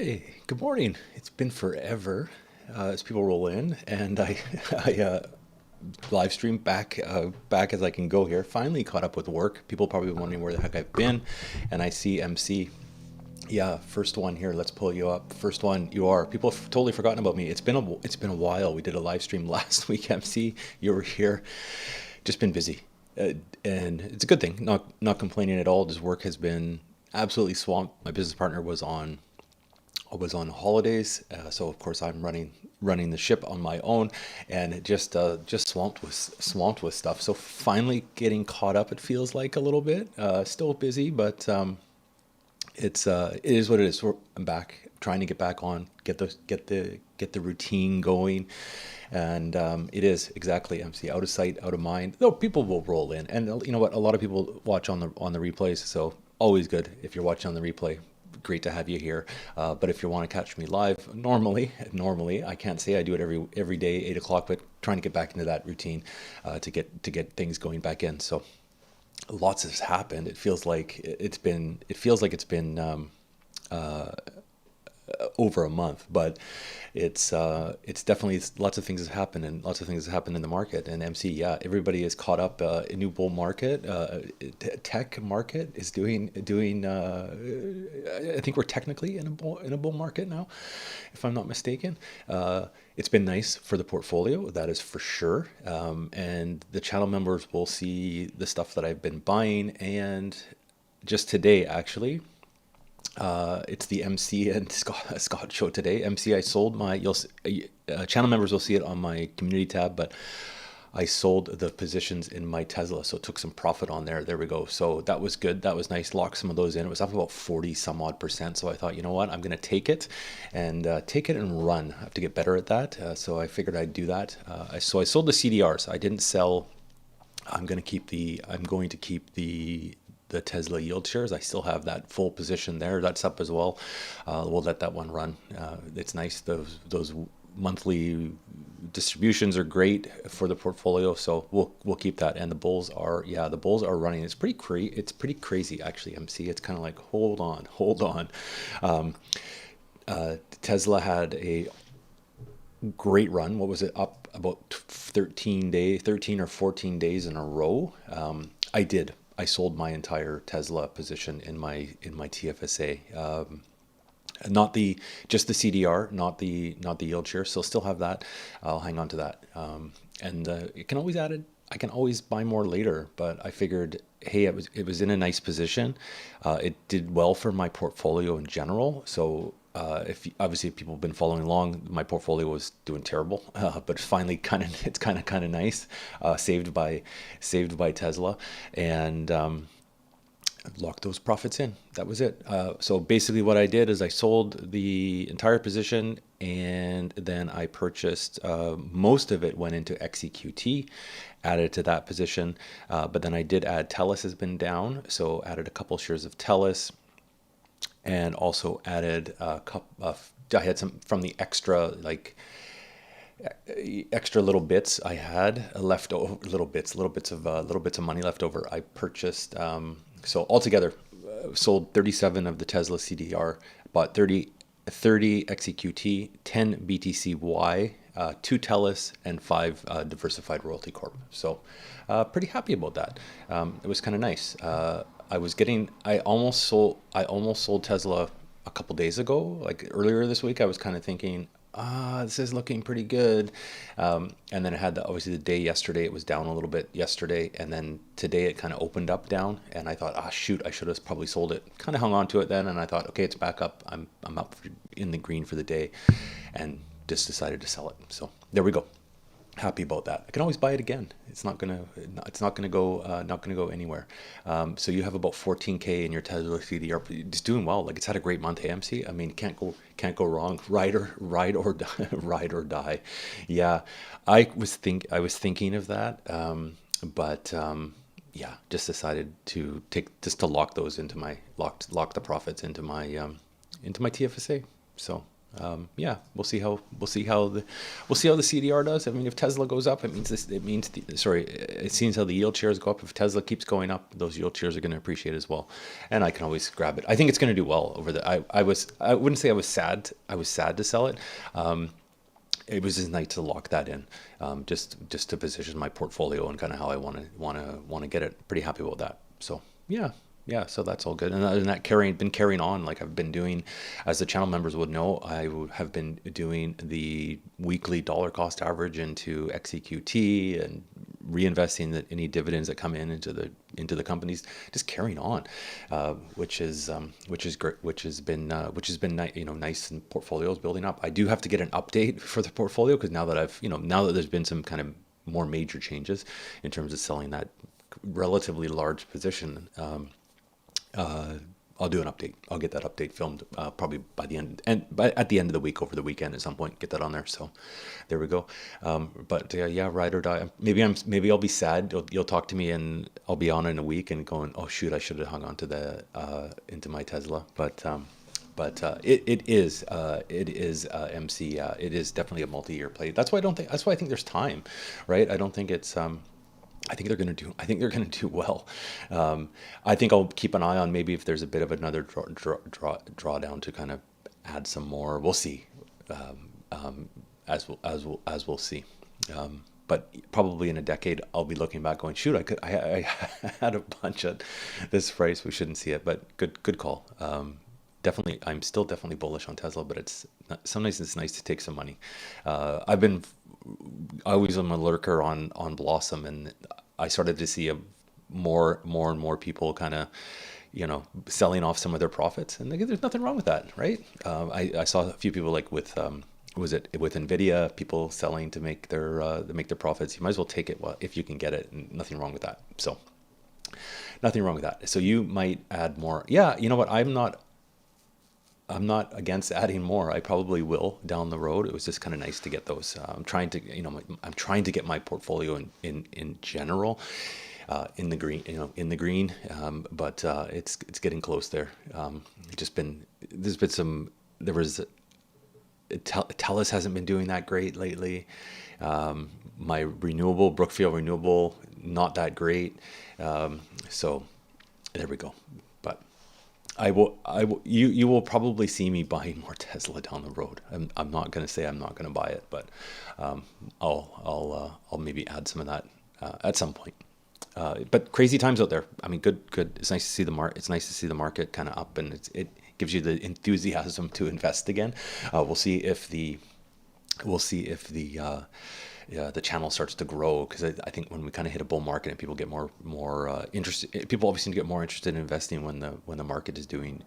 Hey, good morning. It's been forever as people roll in, and I live stream back as I can go here. Finally caught up with work. People probably wondering where the heck I've been, and I see MC. Yeah, first one here. Let's pull you up. First one, you are. People have totally forgotten about me. It's been a while. We did a live stream last week. MC, you were here. Just been busy, and it's a good thing. Not complaining at all. Just work has been absolutely swamped. My business partner was on holidays, so of course I'm running the ship on my own, and just swamped with stuff. So finally getting caught up. It feels like a little bit. Still busy, but it is what it is. I'm back, trying to get back on, get the routine going, and it is exactly MC, out of sight, out of mind. Though people will roll in, and you know what? A lot of people watch on the replays, so always good if you're watching on the replay. Great to have you here. But if you want to catch me live, normally I can't say I do it every day, 8 o'clock, but trying to get back into that routine to get things going back in. So lots has happened. It feels like it's been over a month, but it's definitely lots of things has happened, and lots of things has happened in the market. And MC, yeah, everybody is caught up. A new bull market, tech market is doing. I think we're technically in a bull market now, if I'm not mistaken. It's been nice for the portfolio, that is for sure. And the channel members will see the stuff that I've been buying, and just today actually. It's the MC and Scott show today. MC, I sold my. Channel members will see it on my community tab, but I sold the positions in my Tesla, so took some profit on there. There we go. So that was good. That was nice. Locked some of those in. It was up about 40 some odd percent. So I thought, you know what, I'm gonna take it and run. I have to get better at that. So I figured I'd do that. So I sold the CDRs. I didn't sell. I'm going to keep the Tesla yield shares. I still have that full position there. That's up as well. We'll let that one run. It's nice. Those monthly distributions are great for the portfolio, so we'll keep that. And the bulls are running. It's pretty crazy actually. MC. It's kind of like hold on. Tesla had a great run. What was it? Up about 13 or 14 days in a row. I sold my entire Tesla position in my TFSA. Just the CDR, not the yield share. So still have that. I'll hang on to that. And it can always add it. I can always buy more later, but I figured, hey, it was in a nice position. It did well for my portfolio in general. So if people have been following along, my portfolio was doing terrible, but finally it's kind of nice, saved by Tesla, and locked those profits in. That was it. So basically what I did is I sold the entire position, and then I purchased, most of it went into XEQT, added to that position. But then I did add TELUS has been down, so added a couple shares of TELUS, and also added a couple of, I had some from the extra little bits I had left over, little bits of money left over. I purchased, so altogether sold 37 of the Tesla CDR, bought 30 XEQT, 10 BTCY, 2 TELUS, and 5 Diversified Royalty Corp. So pretty happy about that. It was kind of nice. I almost sold Tesla a couple days ago, like earlier this week. I was kind of thinking, this is looking pretty good. And then it had obviously the day yesterday, it was down a little bit yesterday. And then today it kind of opened up down, and I thought, shoot, I should have probably sold it. Kind of hung on to it then. And I thought, okay, it's back up. I'm up in the green for the day, and just decided to sell it. So there we go. Happy about that. I can always buy it again. It's not gonna go anywhere. So you have about 14K in your Tesla CDR. It's doing well. Like, it's had a great month. AMC. I mean, can't go wrong. Ride or die. Ride or die. Yeah, I was thinking of that, but yeah, just decided to lock those into lock the profits into my TFSA. So Yeah, we'll see how the CDR does. I mean, if Tesla goes up, it seems how the yield shares go up. If Tesla keeps going up, those yield shares are going to appreciate as well, and I can always grab it. I think it's going to do well over the. I wouldn't say I was sad. I was sad to sell it. It was just nice to lock that in, just to position my portfolio and kind of how I want to get it. Pretty happy about that. So yeah, yeah. So that's all good. And other than that, been carrying on like I've been doing, as the channel members would know, have been doing the weekly dollar cost average into XEQT and reinvesting any dividends that come in into the companies, just carrying on, which is great, which has been nice, and portfolios building up. I do have to get an update for the portfolio because now that there's been some kind of more major changes in terms of selling that relatively large position. I'll do an update. I'll get that update filmed probably at the end of the week, over the weekend at some point. Get that on there. So there we go. But yeah, ride or die. Maybe I'll be sad. You'll talk to me and I'll be on in a week and going, oh shoot, I should have hung on to into my Tesla. But it is MC. It is definitely a multi-year play. That's why I think there's time, right? I don't think it's. I think they're going to do well. I think I'll keep an eye on maybe if there's a bit of another drawdown to kind of add some more. We'll see, as we'll see. But probably in a decade, I'll be looking back going, shoot, I had a bunch at this price. We shouldn't see it, but good call. Definitely, I'm still definitely bullish on Tesla, but sometimes it's nice to take some money. I always am a lurker on Blossom, and I started to see more and more people kind of, selling off some of their profits, and there's nothing wrong with that, right? I saw a few people like with was it with Nvidia, people selling to make their profits. You might as well take it if you can get it, and nothing wrong with that. So nothing wrong with that. So you might add more. Yeah, you know what? I'm not against adding more. I probably will down the road. It was just kind of nice to get those. I'm trying to get my portfolio in general in the green. But it's getting close there. TELUS hasn't been doing that great lately. My Brookfield renewable, not that great. So there we go. But you will probably see me buying more Tesla down the road. I'm not going to say I'm not going to buy it, but I'll maybe add some of that at some point. But crazy times out there. I mean, good. It's nice to see the market kind of up, and it gives you the enthusiasm to invest again. We'll see if the channel starts to grow, because I think when we kind of hit a bull market and people get more interested, people obviously get more interested in investing when the market is doing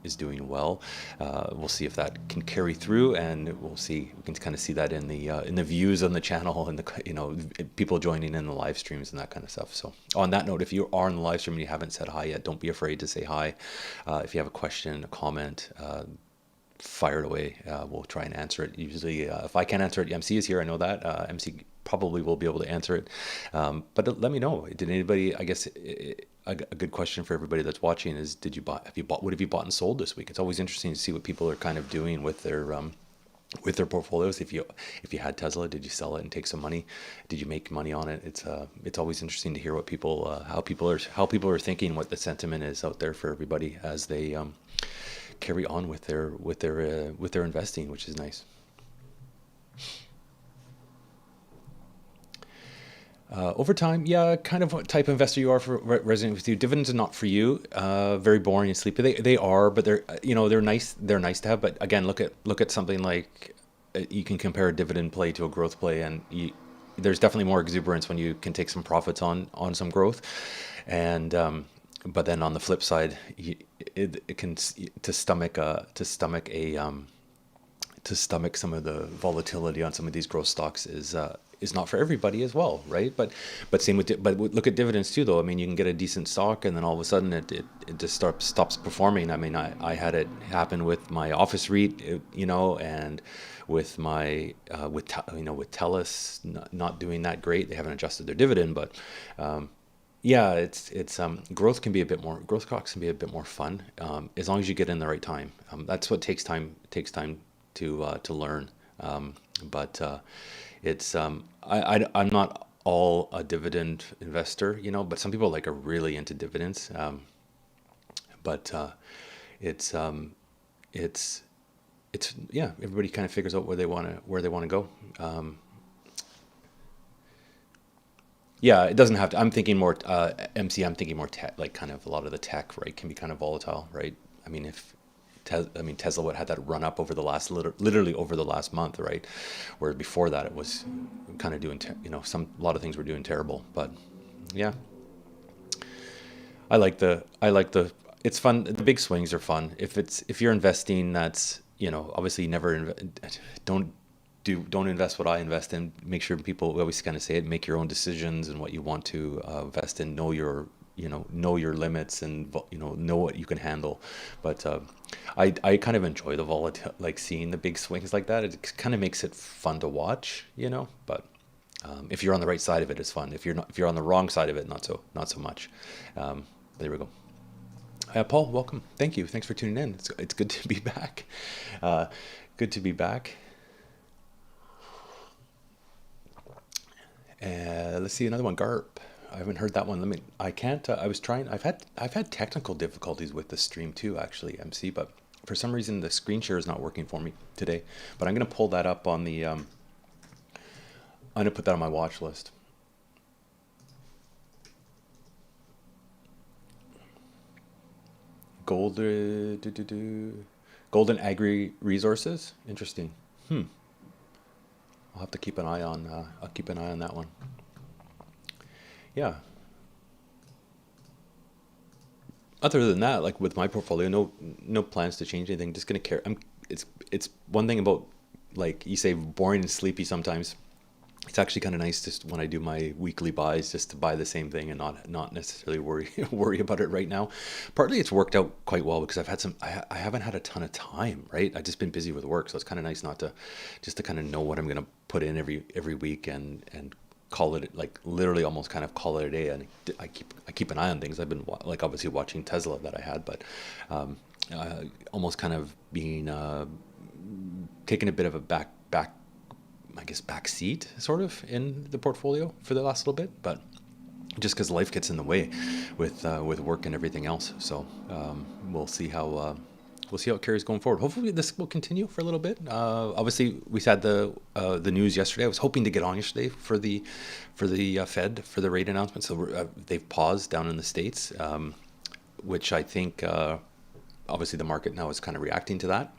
well. We'll see if that can carry through, and we can kind of see that in the views on the channel, and the people joining in the live streams and that kind of stuff. So on that note, if you are in the live stream and you haven't said hi yet, don't be afraid to say hi. If you have a question, a comment, fire it away. We'll try and answer it. Usually, if I can't answer it, MC is here. I know that. MC probably will be able to answer it. But let me know. Did anybody? I guess a good question for everybody that's watching is: what have you bought and sold this week? It's always interesting to see what people are kind of doing with their portfolios. If you had Tesla, did you sell it and take some money? Did you make money on it? It's always interesting to hear what how people are thinking, what the sentiment is out there for everybody as they carry on with their investing, which is nice. Over time, yeah, kind of what type of investor you are for resonating with you. Dividends are not for you. Very boring and sleepy. They are, but they're nice. They're nice to have. But again, look at something like you can compare a dividend play to a growth play, and there's definitely more exuberance when you can take some profits on some growth, and but then on the flip side, it can to stomach some of the volatility on some of these growth stocks is not for everybody as well, right? But look at dividends too, though. I mean, you can get a decent stock, and then all of a sudden it just stops performing. I mean, I had it happen with my office REIT, and with my with TELUS not doing that great. They haven't adjusted their dividend, but yeah, it's growth stocks can be a bit more fun, as long as you get in the right time. That's what takes time. to learn. But it's I'm not all a dividend investor, but some people like are really into dividends. But it's it's it's yeah, everybody kind of figures out where they want to go. Yeah, it doesn't have to. I'm thinking more MC. I'm thinking more tech, like kind of a lot of the tech, right, can be kind of volatile, right? I mean, if Tesla would had that run up over the last literally over the last month, right? Where before that it was kind of doing a lot of things were doing terrible, but yeah, I like the it's fun. The big swings are fun. If you're investing, that's obviously never don't don't invest what I invest in. Make sure we always kind of say it, make your own decisions and what you want to invest in. Know your limits and know what you can handle. But I kind of enjoy the volatility, like seeing the big swings like that. It kind of makes it fun to watch, but if you're on the right side of it, it's fun. If you're on the wrong side of it, not so much. There we go. Paul, welcome. Thank you. Thanks for tuning in. It's good to be back. Uh, Good to be back. Let's see another one. GARP. I haven't heard that one. I can't. I was trying. I've had technical difficulties with the stream too, actually, MC. But for some reason, the screen share is not working for me today. But I'm gonna pull that up on the. I'm gonna put that on my watch list. Golden Agri Resources. Interesting. I'll have to keep an eye on. I'll keep an eye on that one. Yeah. Other than that, like with my portfolio, no plans to change anything. Just gonna care. It's one thing about, like you say, boring and sleepy sometimes. It's actually kind of nice just when I do my weekly buys, just to buy the same thing and not necessarily worry about it right now. Partly it's worked out quite well because I haven't had a ton of time, right? I've just been busy with work, so it's kind of nice not to just to kind of know what I'm gonna put in every week and call it, like literally almost kind of call it a day. And I keep an eye on things. I've been like obviously watching Tesla that I had, but almost kind of being taking a bit of a back seat sort of in the portfolio for the last little bit, but just because life gets in the way with work and everything else. So we'll see how it carries going forward. Hopefully this will continue for a little bit. Obviously we had the news yesterday. I was hoping to get on yesterday for the Fed for the rate announcement. So they've paused down in the States, which I think obviously the market now is kind of reacting to that.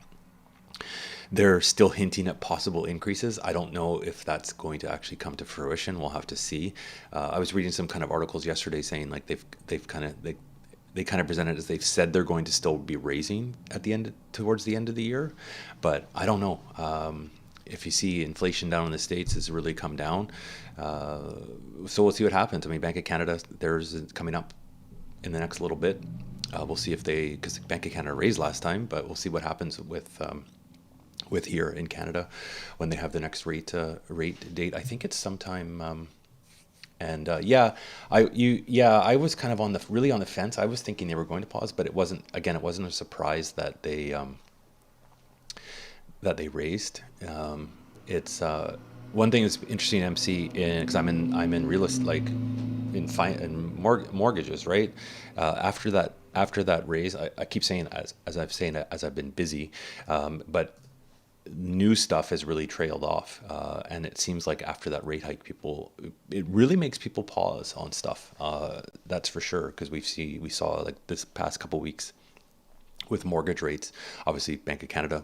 They're still hinting at possible increases. I don't know if that's going to actually come to fruition. We'll have to see. I was reading some kind of articles yesterday saying like they kind of presented as they've said they're going to still be raising towards the end of the year, but I don't know. If you see inflation down in the States has really come down, so we'll see what happens. I mean, Bank of Canada, theirs is coming up in the next little bit. We'll see because Bank of Canada raised last time, but we'll see what happens with here in Canada when they have the next rate date. I think it's sometime. I was kind of really on the fence. I was thinking they were going to pause, but it wasn't a surprise that they raised. It's one thing that's interesting, MC, because I'm in real estate, like in mortgages, right? After that raise, I keep saying as I've been busy, but new stuff has really trailed off, and it seems like after that rate hike, it really makes people pause on stuff. That's for sure, because we saw like this past couple weeks with mortgage rates. Obviously, Bank of Canada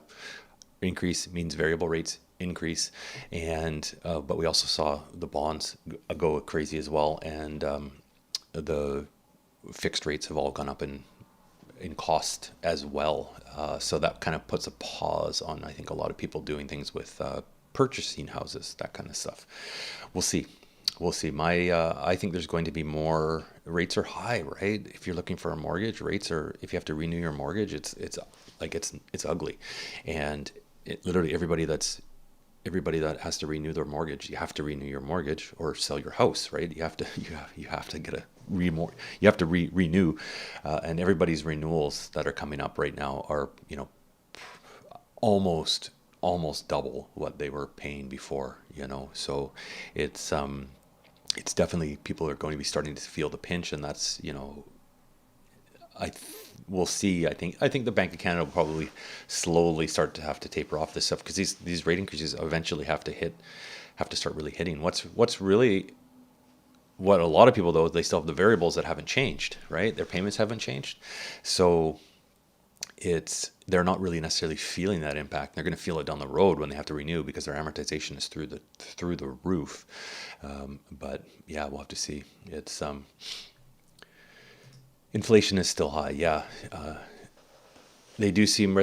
increase means variable rates increase, and but we also saw the bonds go crazy as well, and the fixed rates have all gone up in cost as well. So that kind of puts a pause on, I think, a lot of people doing things with purchasing houses, that kind of stuff. We'll see. I think there's going to be more. Rates are high, right? If you're looking for a mortgage, if you have to renew your mortgage, it's ugly. And literally everybody that has to renew their mortgage, you have to renew your mortgage or sell your house, right? You have to get renew, and everybody's renewals that are coming up right now are almost almost double what they were paying before, so it's it's definitely, people are going to be starting to feel the pinch, and that's, we'll see. I think the Bank of Canada will probably slowly start to have to taper off this stuff, because these rate increases eventually have to start really hitting. What's really, what a lot of people, though, they still have the variables that haven't changed, right? Their payments haven't changed, so they're not really necessarily feeling that impact. They're going to feel it down the road when they have to renew, because their amortization is through the roof. But yeah, we'll have to see. It's inflation is still high. Yeah, they do seem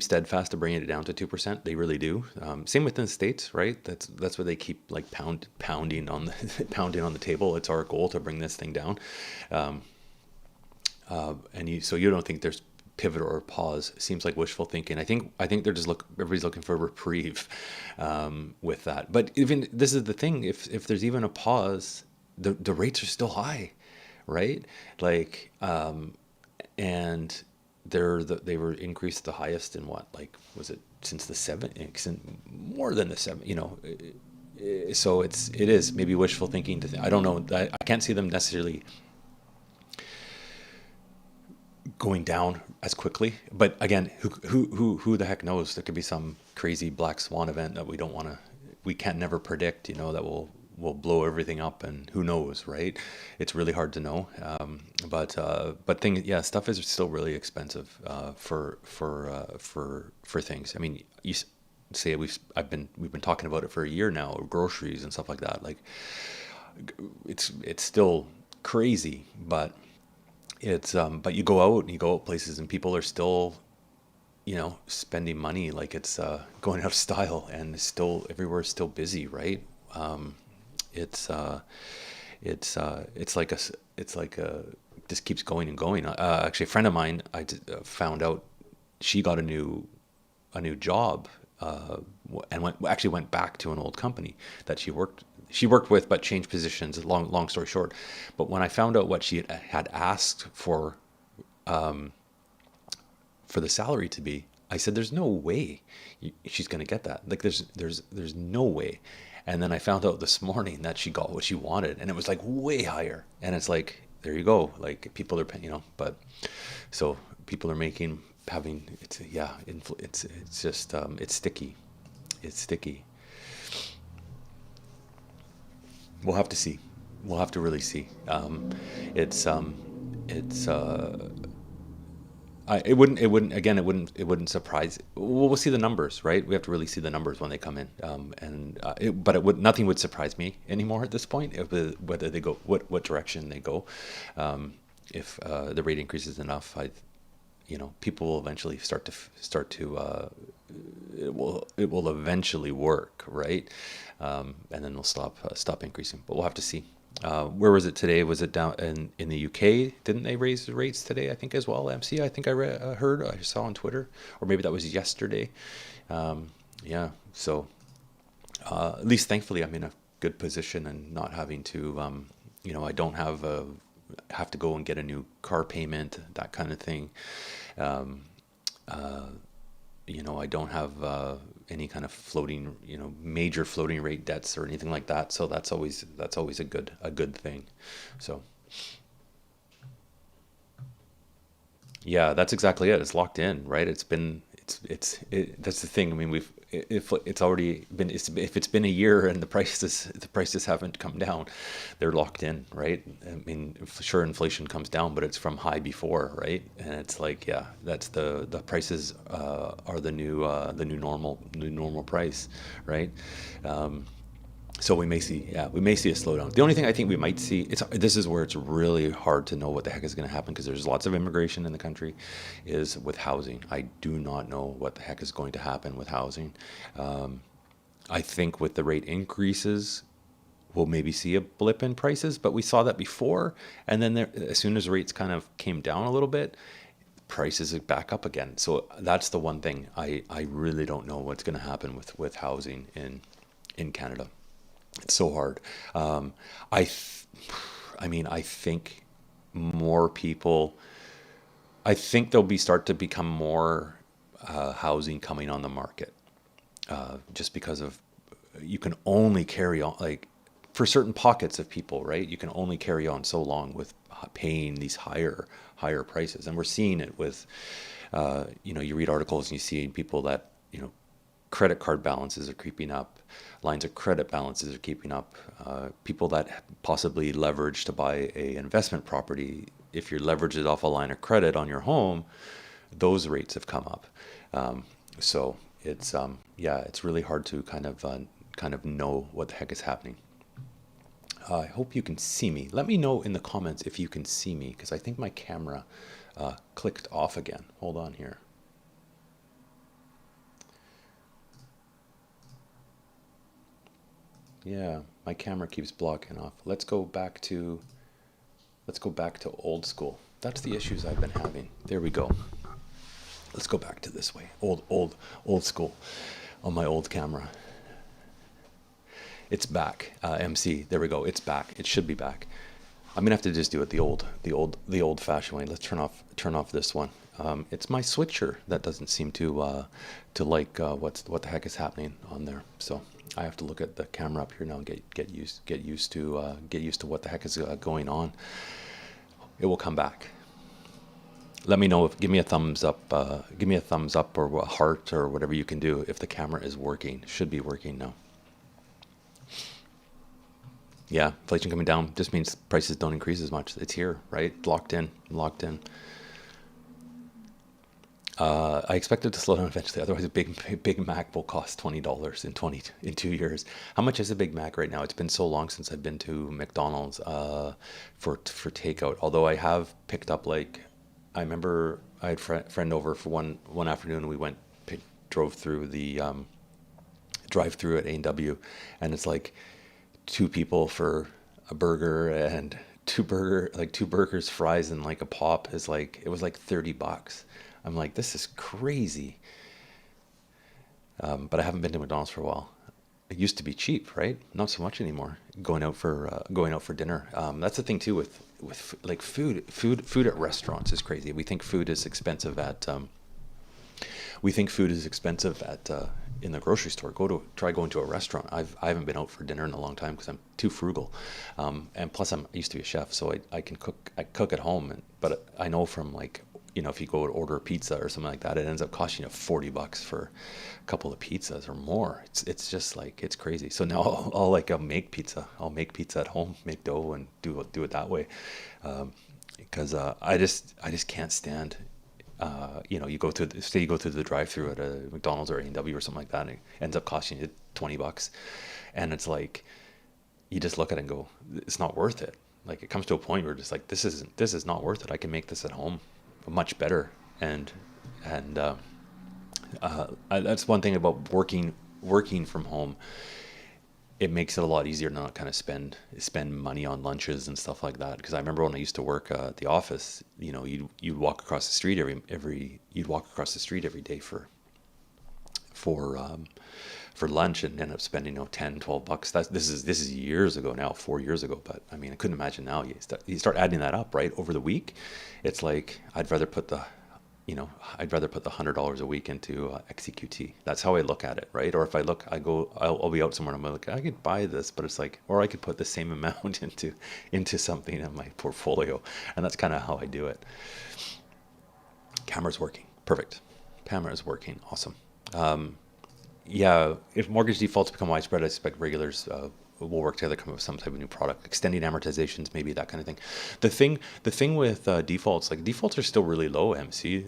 steadfast to bringing it down to 2%. They really do. Same within the States, right? That's where they keep like pounding on the pounding on the table. It's our goal to bring this thing down. So you don't think there's pivot or pause? Seems like wishful thinking. I think they're just everybody's looking for a reprieve with that. But even this is the thing: if there's even a pause, the rates are still high, right? Like, and they were increased the highest in what, like, was it since the more than the seven, so it is maybe wishful thinking I don't know. I can't see them necessarily going down as quickly, but again, who the heck knows? There could be some crazy black swan event that we can't never predict, that will blow everything up, and who knows, right? It's really hard to know. But things, yeah, stuff is still really expensive for things. I mean, say we've been talking about it for a year now, groceries and stuff like that. Like, it's still crazy, but but you go out places, and people are still, spending money like it's going out of style, and everywhere's still busy, right? It's like just keeps going and going. Actually, a friend of mine, found out she got a new job, and went back to an old company that she worked with, but changed positions. Long story short, but when I found out what she had asked for the salary to be, I said, "There's no way she's going to get that. Like, there's no way." And then I found out this morning that she got what she wanted, and it was like way higher. And it's like, there you go. Like, people are paying, but so people are it's just it's sticky. It's sticky. We'll have to see. We'll have to really see. It's it wouldn't surprise. We'll see the numbers, right? We have to really see the numbers when they come in. Nothing would surprise me anymore at this point, whether they go, what direction they go. If the rate increases enough, people will eventually start to it will eventually work, right? And then they'll stop increasing. But we'll have to see. Where was it today? Was it down in the UK? Didn't they raise the rates today, I think, as well? MC, I think I saw on Twitter, or maybe that was yesterday. Yeah. So at least thankfully I'm in a good position, and not having to, I don't have to go and get a new car payment, that kind of thing. I don't have any kind of floating, major floating rate debts or anything like that. So that's always a good thing. So yeah, that's exactly it. It's locked in, right? That's the thing. I mean, if it's already been, if it's been a year and the prices haven't come down, they're locked in, right? I mean, sure, inflation comes down, but it's from high before, right? And it's like, yeah, that's the prices are the new normal price, right? So we may see a slowdown. The only thing I think we might see, this is where it's really hard to know what the heck is going to happen, because there's lots of immigration in the country, is with housing. I do not know what the heck is going to happen with housing. I think with the rate increases, we'll maybe see a blip in prices, but we saw that before, and then as soon as rates kind of came down a little bit, prices are back up again. So that's the one thing I really don't know what's going to happen with housing in Canada. It's so hard. I think more people. I think they'll start to become more housing coming on the market, just because of you can only carry on, like for certain pockets of people, right? You can only carry on so long with paying these higher prices, and we're seeing it with, you read articles and you see people that credit card balances are creeping up, lines of credit balances are keeping up, people that possibly leverage to buy a investment property. If you're leveraged off a line of credit on your home, those rates have come up. So it's it's really hard to kind of know what the heck is happening. I hope you can see me. Let me know in the comments if you can see me, because I think my camera clicked off again. Hold on here. Yeah, my camera keeps blocking off. Let's go back to old school. That's the issues I've been having. There we go. Let's go back to this way. Old school on my old camera. It's back. MC. There we go. It's back. It should be back. I'm gonna have to just do it the old-fashioned way. Let's turn off this one. It's my switcher that doesn't seem to like what the heck is happening on there. So I have to look at the camera up here now and get used to what the heck is going on. It will come back. Let me know give me a thumbs up or a heart or whatever you can do if the camera is working. Should be working now. Yeah, inflation coming down just means prices don't increase as much. It's here, right? Locked in. I expect it to slow down eventually. Otherwise, a Big Mac will cost $20 in 2 years. How much is a Big Mac right now? It's been so long since I've been to McDonald's for takeout. Although I have picked up, like, I remember I had friend over for one afternoon. We drove through the drive-through at A&W, and it's like 2 people for a burger and two burgers, fries, and like a pop is like, it was like $30. I'm like, this is crazy. But I haven't been to McDonald's for a while. It used to be cheap, right? Not so much anymore. Going out for dinner. That's the thing too with like food at restaurants is crazy. We think food is expensive at in the grocery store. Try going to a restaurant. I haven't been out for dinner in a long time because I'm too frugal, and plus I used to be a chef, so I can cook. I cook at home, but I know from, like, if you go to order a pizza or something like that, it ends up costing you $40 for a couple of pizzas or more. It's just like, it's crazy. So now I'll make pizza. I'll make pizza at home, make dough, and do it that way, because I just can't stand. You go through the drive-through at a McDonald's or A&W or something like that, and it ends up costing you $20, and it's like, you just look at it and go, it's not worth it. Like, it comes to a point where just like, this is not worth it. I can make this at home much better, and that's one thing about working from home. It makes it a lot easier to not kind of spend money on lunches and stuff like that. Because I remember when I used to work at the office, you'd walk across the street every day for lunch and end up spending $10-12. This is years ago now, 4 years ago. But I mean, I couldn't imagine now. You start adding that up, right, over the week. It's like, I'd rather put the $100 a week into XEQT. That's how I look at it, right? Or if I'll be out somewhere and I'm like, I could buy this, but it's like, or I could put the same amount into something in my portfolio, and that's kind of how I do it. Camera's working, perfect. Camera is working, awesome. If mortgage defaults become widespread, I expect regulators will work together to come up with some type of new product, extending amortizations, maybe that kind of thing. The thing with defaults, like, defaults are still really low, MC.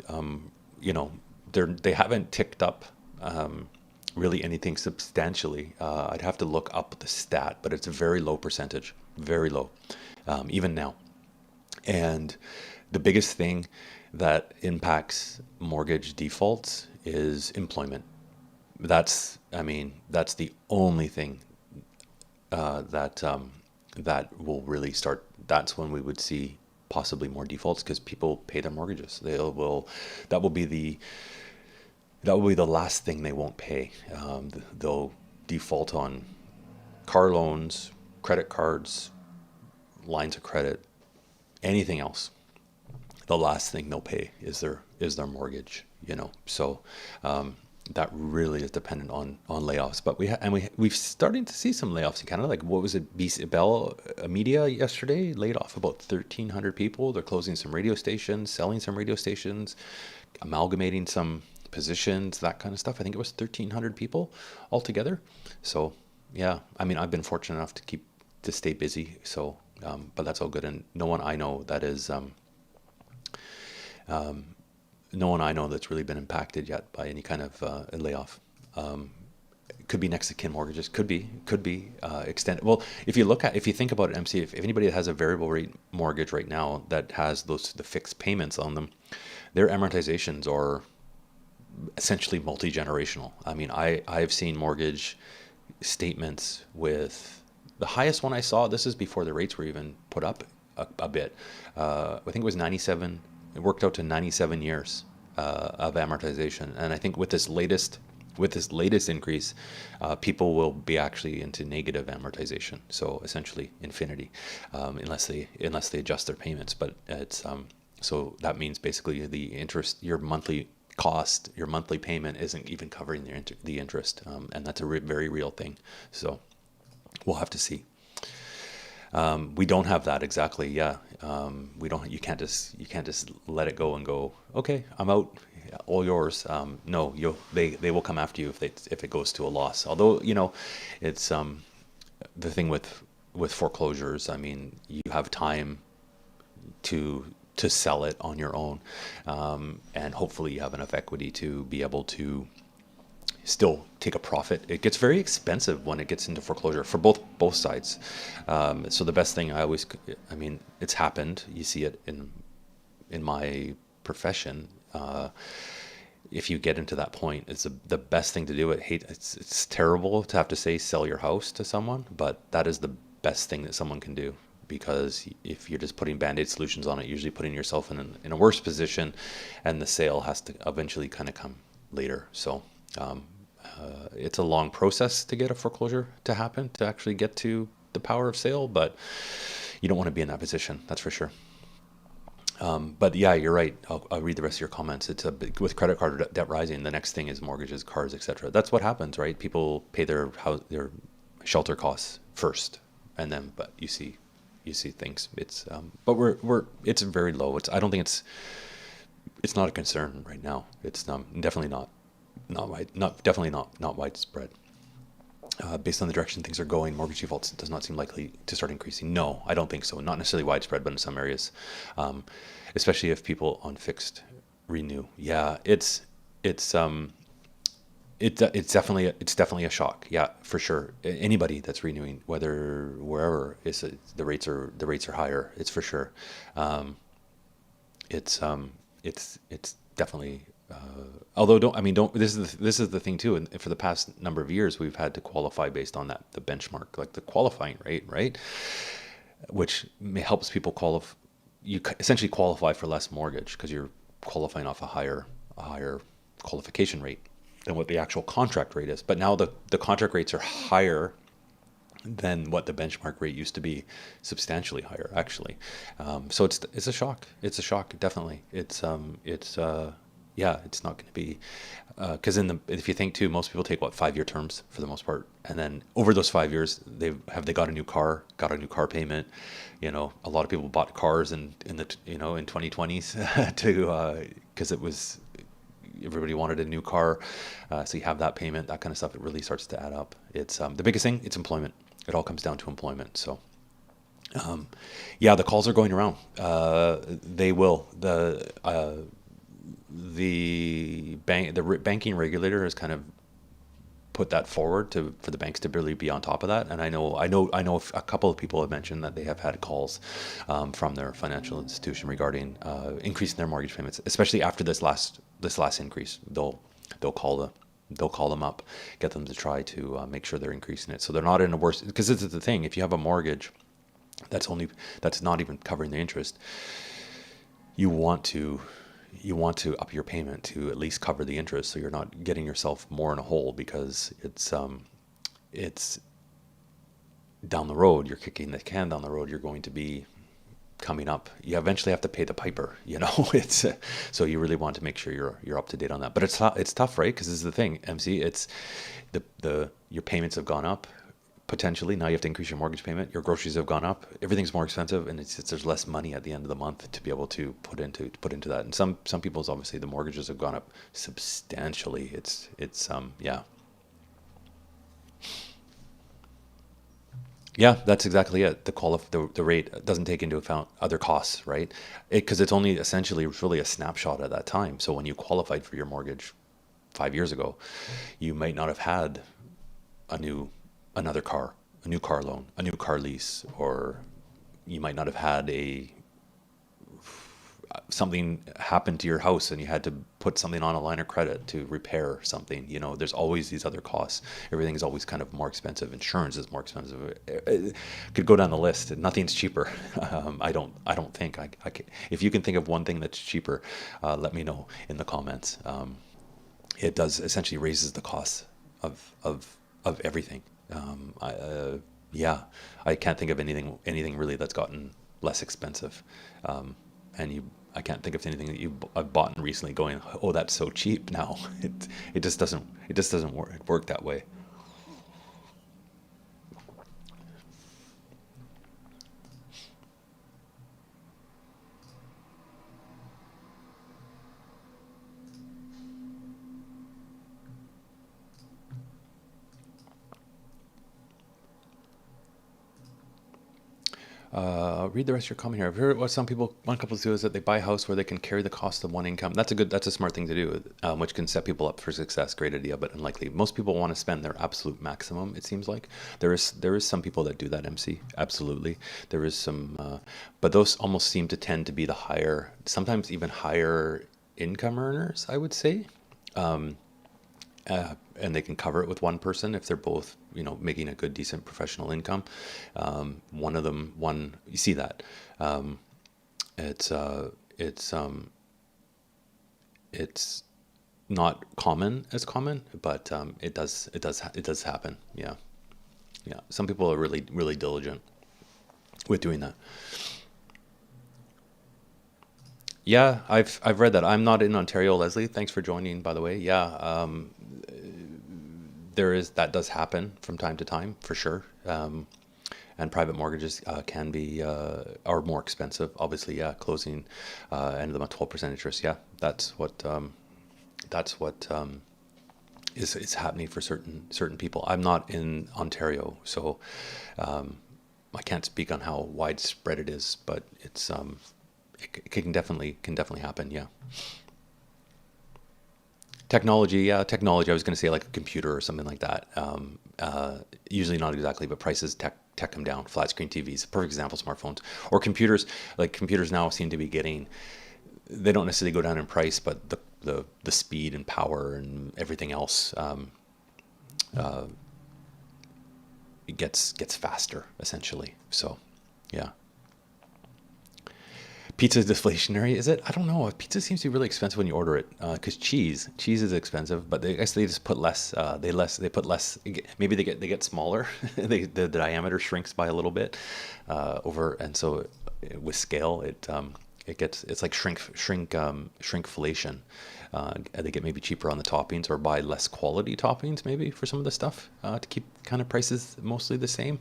They haven't ticked up really anything substantially. I'd have to look up the stat, but it's a very low percentage, very low, even now. And the biggest thing that impacts mortgage defaults is employment. That's the only thing that will really start. That's when we would see possibly more defaults, because people pay their mortgages. That will be the last thing they won't pay. They'll default on car loans, credit cards, lines of credit, anything else. The last thing they'll pay is their mortgage. So that really is dependent on layoffs. But we've starting to see some layoffs in Canada. Like what was it? Bell Media yesterday laid off about 1,300 people. They're closing some radio stations, selling some radio stations, amalgamating some positions, that kind of stuff. I think it was 1,300 people altogether. So yeah, I mean, I've been fortunate enough to stay busy. So, but that's all good. And no one I know no one I know that's really been impacted yet by any kind of layoff. It could be next to kin mortgages. Could be extended. Well, if you think about it, MC, if anybody that has a variable rate mortgage right now that has the fixed payments on them, their amortizations are essentially multi-generational. I mean, I've seen mortgage statements with the highest one I saw. This is before the rates were even put up a bit. I think it was 97. It worked out to 97 years of amortization, and I think with this latest increase, people will be actually into negative amortization. So essentially infinity, unless they adjust their payments. But it's so that means basically the interest, your monthly cost, your monthly payment isn't even covering the interest, and that's a very real thing. So we'll have to see. We don't have that exactly. Yeah. We don't, you can't just let it go and go, okay, I'm out, all yours. No, they will come after you if it goes to a loss. Although, it's, the thing with foreclosures, I mean, you have time to sell it on your own. And hopefully you have enough equity to be able to still take a profit. It gets very expensive when it gets into foreclosure for both sides. So the best thing I mean, it's happened. You see it in my profession. If you get into that point, it's the best thing to do. It's terrible to have to say sell your house to someone, but that is the best thing that someone can do. Because if you're just putting band-aid solutions on it, you're usually putting yourself in a worse position, and the sale has to eventually kind of come later. So it's a long process to get a foreclosure to happen, to actually get to the power of sale, but you don't want to be in that position, that's for sure. But yeah, you're right. I'll read the rest of your comments. It's with credit card debt rising, the next thing is mortgages, cars, etc. That's what happens, right? People pay their shelter costs first, and then but you see things. It's but it's very low. I don't think it's not a concern right now. It's definitely not widespread. Based on the direction things are going, mortgage defaults does not seem likely to start increasing. No, I don't think so. Not necessarily widespread, but in some areas, especially if people on fixed renew. Yeah, it's definitely a shock. Yeah, for sure. Anybody that's renewing, wherever, the rates are higher. It's for sure. It's definitely. Although don't this is the thing too, and for the past number of years we've had to qualify based on the benchmark, like the qualifying rate, right? Which helps people qualify. You essentially qualify for less mortgage because you're qualifying off a higher qualification rate than what the actual contract rate is. But now the contract rates are higher than what the benchmark rate used to be, substantially higher actually. So it's a shock. It's a shock, definitely. Yeah, it's not going to be, because if you think too, most people take 5-year terms for the most part, and then over those 5 years, they got a new car payment. A lot of people bought cars in 2020s because it was, everybody wanted a new car, so you have that payment, that kind of stuff. It really starts to add up. It's the biggest thing. It's employment. It all comes down to employment. So. Yeah, the calls are going around. They will. The banking regulator has kind of put that forward for the banks to really be on top of that. And I know a couple of people have mentioned that they have had calls from their financial institution regarding increasing their mortgage payments, especially after this last increase. They'll call them up, get them to try to make sure they're increasing it, so they're not in a worse. Because this is the thing: if you have a mortgage that's not even covering the interest, you want to up your payment to at least cover the interest, so you're not getting yourself more in a hole, because it's down the road, you're kicking the can down the road. You're going to be coming up, you eventually have to pay the piper. It's so you really want to make sure you're up to date on that. But it's tough, right? Because this is the thing, MC. It's the your payments have gone up. Potentially now you have to increase your mortgage payment. Your groceries have gone up. Everything's more expensive, and there's less money at the end of the month to be able to put into that. And some people's, obviously, the mortgages have gone up substantially. It's yeah. Yeah, that's exactly it. The rate doesn't take into account other costs, right? Because it's only essentially really a snapshot at that time. So when you qualified for your mortgage 5 years ago, you might not have had another car, a new car loan, a new car lease, or you might not have had something happened to your house and you had to put something on a line of credit to repair something. There's always these other costs. Everything is always kind of more expensive. Insurance is more expensive. It could go down the list. Nothing's cheaper. I don't think if you can think of one thing that's cheaper, let me know in the comments. It does essentially raises the cost of everything. Yeah, I can't think of anything really that's gotten less expensive. I can't think of anything that I've bought recently going, oh, that's so cheap now. It just doesn't work that way. Read the rest of your comment here. I've heard what one couple do is that they buy a house where they can carry the cost of one income. That's a smart thing to do, which can set people up for success. Great idea, but unlikely. Most people want to spend their absolute maximum. It seems like there is some people that do that, MC. Absolutely, there is some, but those almost seem to tend to be the higher, sometimes even higher income earners, I would say. And they can cover it with one person if they're both, making a good, decent professional income. You see that. It's it's not common, but it does happen. Yeah, yeah. Some people are really, really diligent with doing that. Yeah, I've read that. I'm not in Ontario, Leslie. Thanks for joining, by the way. Yeah, that does happen from time to time, for sure. And private mortgages are more expensive, obviously. Yeah, closing and them at 12% interest. Yeah, that's what is happening for certain people. I'm not in Ontario, so I can't speak on how widespread it is, but it can definitely happen. Yeah. Technology. I was going to say like a computer or something like that. Usually not exactly, but prices tech come down. Flat screen TVs, perfect example. Smartphones or computers. Like computers now seem to be they don't necessarily go down in price, but the speed and power and everything else it gets faster essentially. So, yeah. Pizza is deflationary, is it? I don't know. Pizza seems to be really expensive when you order it, because cheese is expensive, but I guess they just put less. They put less. Maybe they get smaller. The diameter shrinks by a little bit and so with scale, it's like shrinkflation. They get maybe cheaper on the toppings or buy less quality toppings maybe for some of the stuff to keep kind of prices mostly the same.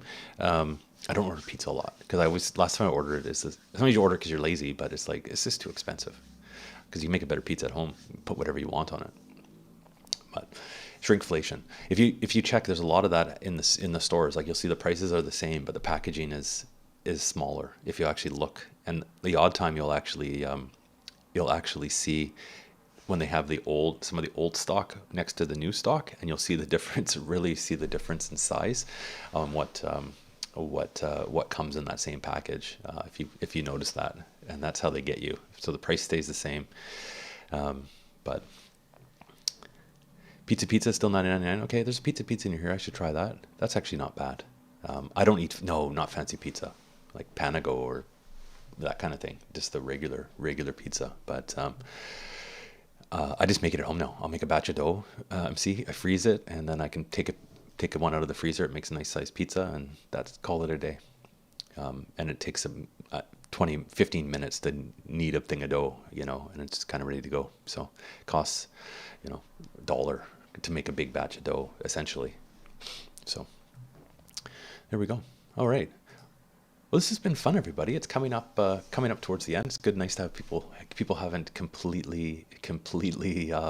I don't order pizza a lot because last time I ordered it, sometimes you order because you're lazy, but it's just too expensive because you make a better pizza at home, put whatever you want on it. But shrinkflation, if you check, there's a lot of that in the stores. Like you'll see the prices are the same, but the packaging is smaller if you actually look. And the odd time you'll actually see when they have some of the old stock next to the new stock, and you'll see the difference. Really see the difference in size on what comes in that same package, if you notice that, and that's how they get you. So the price stays the same, but pizza is still $9.99. Okay, there's a pizza in here. I should try that. That's actually not bad. I don't eat not fancy pizza like Panago or that kind of thing. Just the regular pizza. But I just make it at home now. I'll make a batch of dough. I freeze it, and then I can take one out of the freezer. It makes a nice sized pizza, and call it a day. And it takes 15 minutes to knead a thing of dough, and it's kind of ready to go. So it costs, $1 to make a big batch of dough, essentially. So there we go. All right. Well, this has been fun, everybody. It's coming up towards the end. It's good, nice to have people haven't completely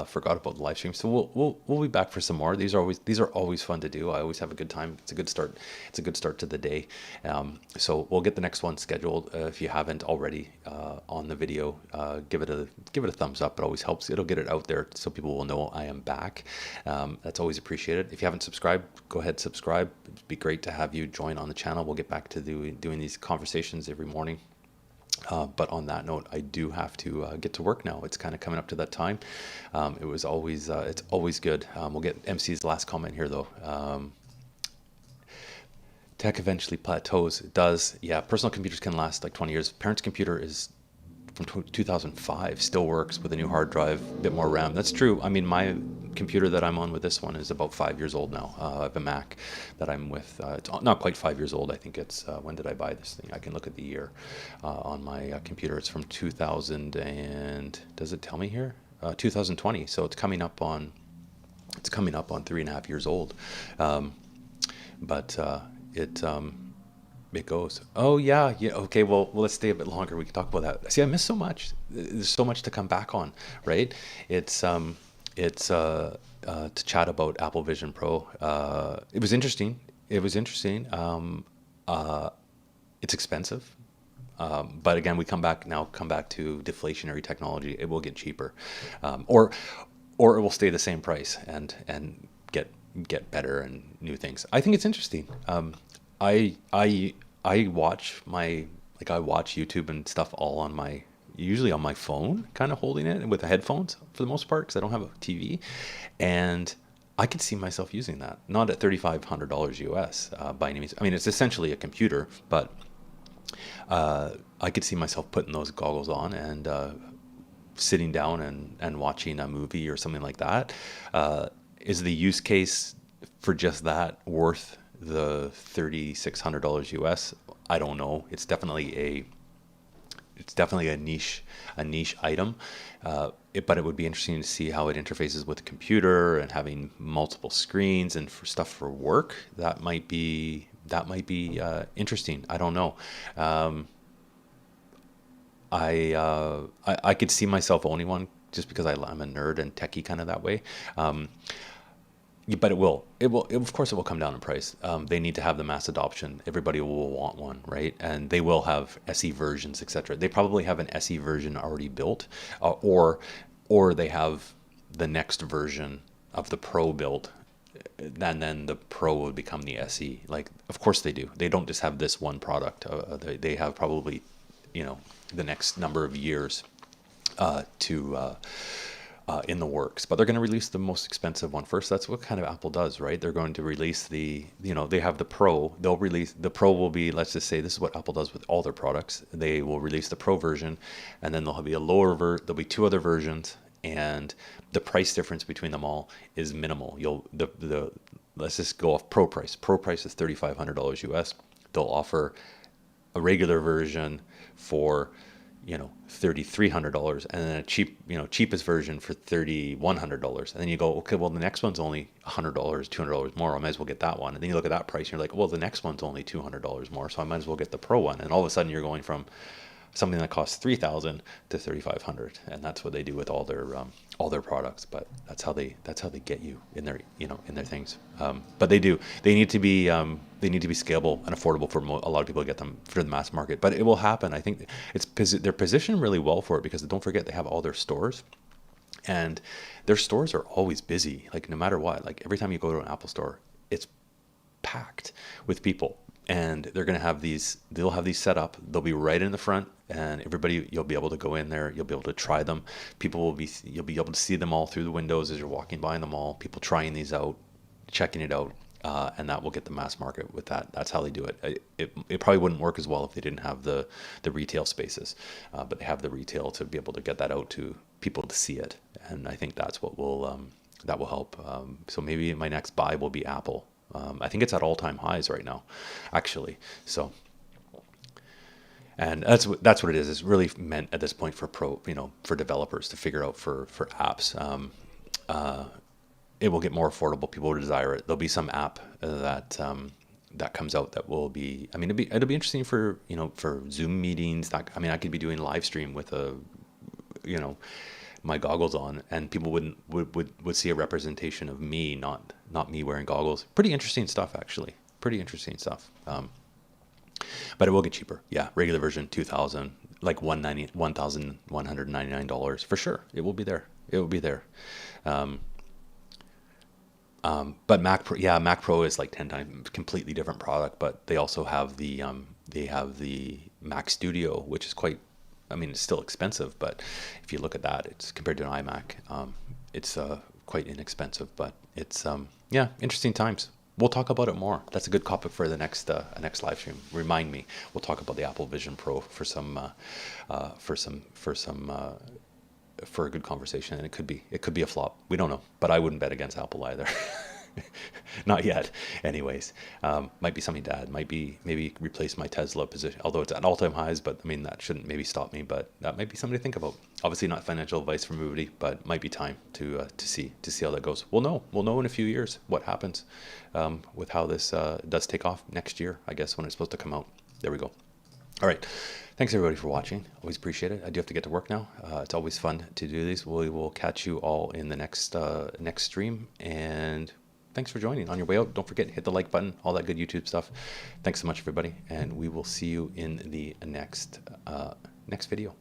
forgot about the live stream. So we'll be back for some more. These are always fun to do. I always have a good time. It's a good start. It's a good start to the day. So we'll get the next one scheduled. If you haven't already on the video, give it a thumbs up. It always helps. It'll get it out there so people will know I am back. That's always appreciated. If you haven't subscribed, go ahead, subscribe. It'd be great to have you join on the channel. We'll get back to doing these conversations every morning. But on that note, I do have to get to work now. It's kind of coming up to that time. It's always good. We'll get MC's last comment here though. Tech eventually plateaus. It does. Yeah, personal computers can last like 20 years. Parents' computer is from 2005, still works with a new hard drive, a bit more RAM. That's true. I mean, my computer that I'm on with this one is about 5 years old now. I have a Mac that I'm with. It's not quite 5 years old. I think it's, when did I buy this thing? I can look at the year on my computer. It's from 2000 and, does it tell me here? 2020. So it's coming up on 3.5 years old. It goes. Oh yeah. Okay. Well, let's stay a bit longer. We can talk about that. See, I miss so much. There's so much to come back on, right? It's to chat about Apple Vision Pro. It was interesting. It's expensive. But again, we come back to deflationary technology. It will get cheaper, or it will stay the same price and get better and new things. I think it's interesting. I watch YouTube and stuff all usually on my phone, kind of holding it with the headphones for the most part, because I don't have a TV, and I could see myself using that, not at $3,500 US by any means. I mean, it's essentially a computer, but I could see myself putting those goggles on and sitting down and watching a movie or something like that. Is the use case for just that worth the $3,600 US? I don't know. It's definitely a niche item, but it would be interesting to see how it interfaces with the computer and having multiple screens and for stuff for work. That might be interesting. I don't know. I could see myself owning one just because I'm a nerd and techie kind of that way. But it will, of course it will come down in price. They need to have the mass adoption. Everybody will want one, right? And they will have SE versions, etc. They probably have an SE version already built, or they have the next version of the Pro built, and then the Pro would become the SE. Like, of course they do. They don't just have this one product. They have probably, the next number of years in the works, but they're going to release the most expensive one first. That's what kind of Apple does, right? They're going to release they have the Pro. They'll release the Pro will be, let's just say, this is what Apple does with all their products. They will release the Pro version, and then there'll be there'll be two other versions, and the price difference between them all is minimal. Let's just go off Pro price. Pro price is $3,500 US. They'll offer a regular version for $3,300, and then a cheapest version for $3,100. And then you go, okay, well, the next one's only $100, $200 more. I might as well get that one. And then you look at that price and you're like, well, the next one's only $200 more, so I might as well get the Pro one. And all of a sudden you're going from something that costs $3,000 to $3,500, and that's what they do with all their products. But that's how they get you in their things. But they need to be scalable and affordable for a lot of people to get them for the mass market. But it will happen. I think they're positioned really well for it, because don't forget they have all their stores, and their stores are always busy. Like, no matter what, like every time you go to an Apple store, it's packed with people. And they'll have these set up. They'll be right in the front, and you'll be able to go in there. You'll be able to try them. You'll be able to see them all through the windows as you're walking by in the mall. People trying these out, checking it out, and that will get the mass market with that. That's how they do it. It probably wouldn't work as well if they didn't have the retail spaces, but they have the retail to be able to get that out to people to see it. And I think that's what will help. So maybe my next buy will be Apple. I think it's at all-time highs right now, actually. So, And that's what it is. It's really meant at this point for for developers to figure out for apps. It will get more affordable. People will desire it. There'll be some app that comes out that will be. I mean, it'll be interesting for for Zoom meetings. I could be doing live stream with my goggles on, and people would see a representation of me, not me wearing goggles. Pretty interesting stuff, actually. Pretty interesting stuff. But it will get cheaper. Yeah, regular version 2,000, like $1,199 for sure. It will be there. It will be there. But Mac Pro, yeah, Mac Pro is like 10 times completely different product. But they also have the Mac Studio, which is quite. I mean, it's still expensive, but if you look at that, it's compared to an iMac, it's quite inexpensive. But it's yeah, interesting times. We'll talk about it more. That's a good topic for the next live stream. Remind me. We'll talk about the Apple Vision Pro for a good conversation, and it could be a flop. We don't know, but I wouldn't bet against Apple either. Not yet. Anyways, might be something to add. Might be maybe replace my Tesla position, although it's at all-time highs. But I mean, that shouldn't maybe stop me. But that might be something to think about. Obviously, not financial advice from Rudy, but might be time to see how that goes. We'll know in a few years what happens with how this does take off next year. I guess when it's supposed to come out. There we go. All right. Thanks everybody for watching. Always appreciate it. I do have to get to work now. It's always fun to do these. We will catch you all in the next stream, and thanks for joining. On your way out, don't forget, hit the like button, all that good YouTube stuff. Thanks so much, everybody, and we will see you in the next video.